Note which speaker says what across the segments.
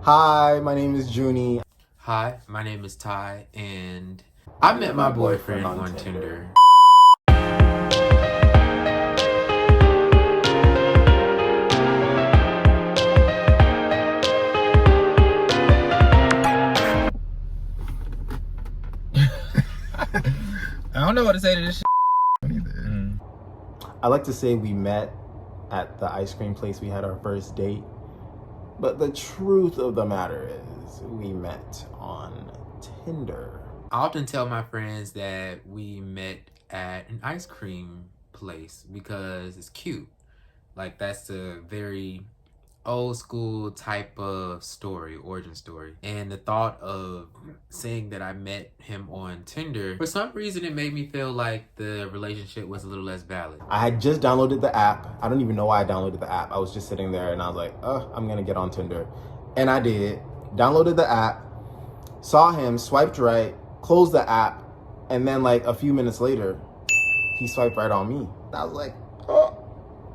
Speaker 1: Hi, my name is Junie.
Speaker 2: Hi, my name is Ty, and I met my boyfriend on Tinder.
Speaker 3: I don't know what to say to this shit.
Speaker 1: I like to say we met at the ice cream place. We had our first date. But the truth of the matter is we met on Tinder.
Speaker 2: I often tell my friends that we met at an ice cream place because it's cute. Like, that's a very old school type of story, origin story. And the thought of saying that I met him on Tinder, for some reason it made me feel like the relationship was a little less valid.
Speaker 1: I had just downloaded the app. I don't even know why I downloaded the app. I was just sitting there and I was like, I'm gonna get on Tinder. And I did. Downloaded the app, saw him, swiped right, closed the app, and then like a few minutes later, he swiped right on me. I was like,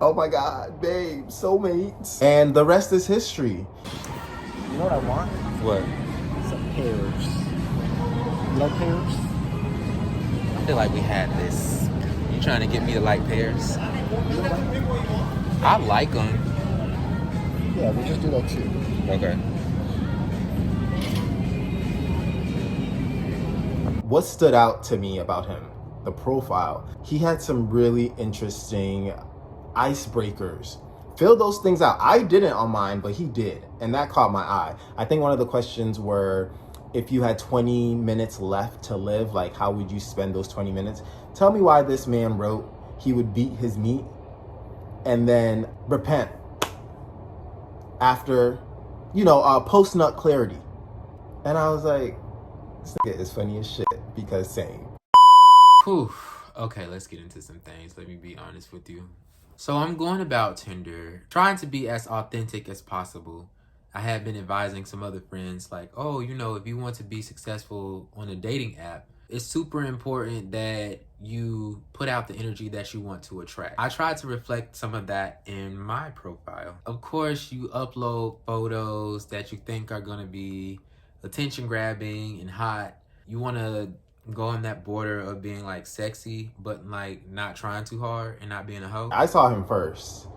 Speaker 1: oh my God, babe, soulmates. And the rest is history.
Speaker 3: You know what I want?
Speaker 2: What?
Speaker 3: Some pears. You like pears?
Speaker 2: I feel like we had this. You trying to get me to like pears? I like them.
Speaker 3: Yeah, we just do that too.
Speaker 2: Okay.
Speaker 1: What stood out to me about him, the profile, he had some really interesting icebreakers. Fill those things out. I didn't on mine, but he did, and that caught my eye. I think one of the questions were, if you had 20 minutes left to live, like how would you spend those 20 minutes? Tell me why this man wrote he would beat his meat and then repent after, post-nut clarity. And I was like, this nigga is funny as shit, because same.
Speaker 2: Whew. Okay, let's get into some things. Let me be honest with you. So I'm going about Tinder, trying to be as authentic as possible. I have been advising some other friends like, if you want to be successful on a dating app, it's super important that you put out the energy that you want to attract. I try to reflect some of that in my profile. Of course, you upload photos that you think are going to be attention grabbing and hot. You want to go on that border of being like sexy, but like not trying too hard and not being a hoe.
Speaker 1: I saw him first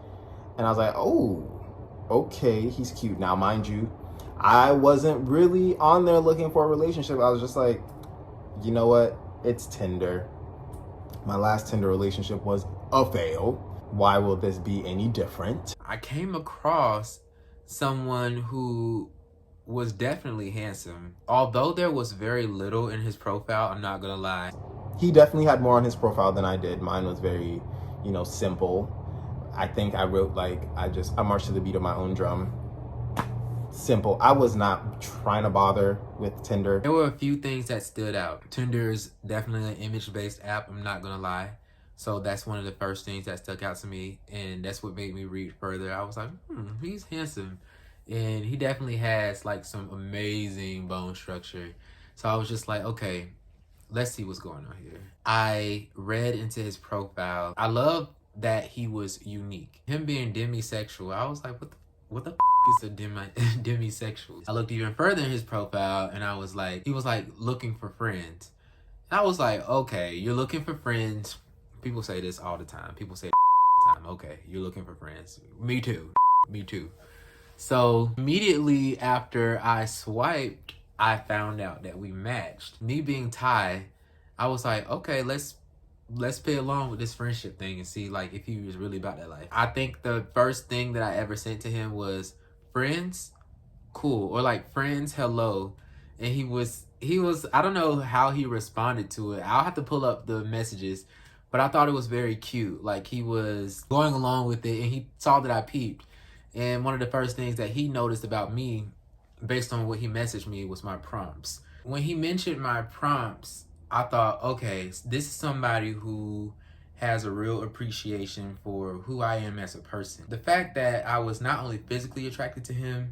Speaker 1: and I was like, oh, okay, he's cute. Now, mind you, I wasn't really on there looking for a relationship. I was just like, you know what? It's Tinder. My last Tinder relationship was a fail. Why will this be any different?
Speaker 2: I came across someone who was definitely handsome. Although there was very little in his profile, I'm not gonna lie.
Speaker 1: He definitely had more on his profile than I did. Mine was very, simple. I think I wrote I marched to the beat of my own drum. Simple. I was not trying to bother with Tinder.
Speaker 2: There were a few things that stood out. Tinder is definitely an image-based app, I'm not gonna lie. So that's one of the first things that stuck out to me, and that's what made me read further. I was like, he's handsome. And he definitely has like some amazing bone structure. So I was just like, okay, let's see what's going on here. I read into his profile. I love that he was unique. Him being demisexual, I was like, what the is a demisexual? I looked even further in his profile and I was like, he was like looking for friends. And I was like, okay, you're looking for friends. People say this all the time. People say all the time. Okay, you're looking for friends. Me too. Me too. So immediately after I swiped, I found out that we matched. Me being Ty, I was like, okay, let's play along with this friendship thing and see like if he was really about that life. I think the first thing that I ever sent to him was friends, cool, or like friends, hello. And he was I don't know how he responded to it. I'll have to pull up the messages, but I thought it was very cute. Like he was going along with it and he saw that I peeped. And one of the first things that he noticed about me, based on what he messaged me, was my prompts. When he mentioned my prompts, I thought, okay, this is somebody who has a real appreciation for who I am as a person. The fact that I was not only physically attracted to him,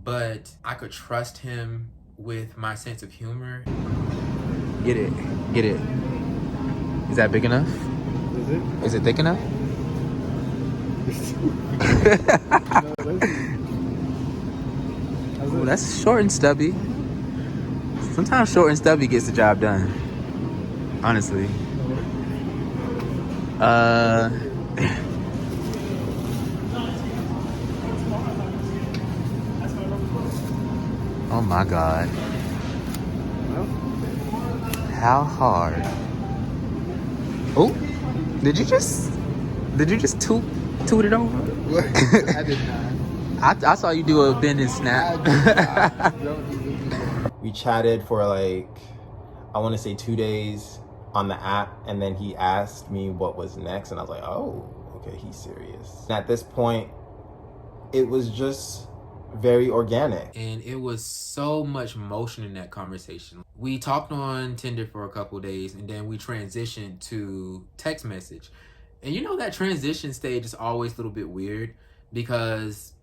Speaker 2: but I could trust him with my sense of humor. Get it. Is that big enough?
Speaker 3: Is it?
Speaker 2: Is it thick enough?
Speaker 3: I
Speaker 2: Ooh, that's short and stubby. Sometimes short and stubby gets the job done. Honestly. Oh my God. How hard? Oh, did you just toot it over?
Speaker 3: I did not.
Speaker 2: I saw you do a bend and snap.
Speaker 1: We chatted for like, I want to say 2 days on the app, and then he asked me what was next, and I was like, oh, okay, he's serious. And at this point, it was just very organic.
Speaker 2: And it was so much motion in that conversation. We talked on Tinder for a couple days, and then we transitioned to text message. And you know that transition stage is always a little bit weird because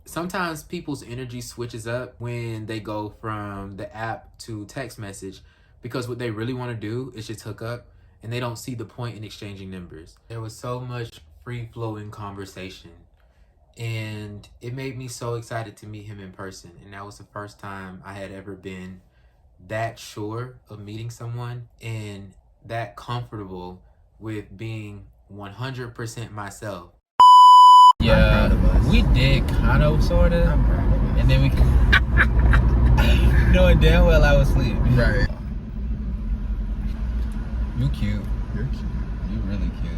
Speaker 2: sometimes people's energy switches up when they go from the app to text message, because what they really want to do is just hook up, and they don't see the point in exchanging numbers. There was so much free-flowing conversation, and it made me so excited to meet him in person. And that was the first time I had ever been that sure of meeting someone and that comfortable with being 100% myself.
Speaker 3: Yeah, we did kind of, sort of, and then we knowing damn well I was asleep.
Speaker 1: Right.
Speaker 3: You cute.
Speaker 1: You're cute.
Speaker 3: You really cute.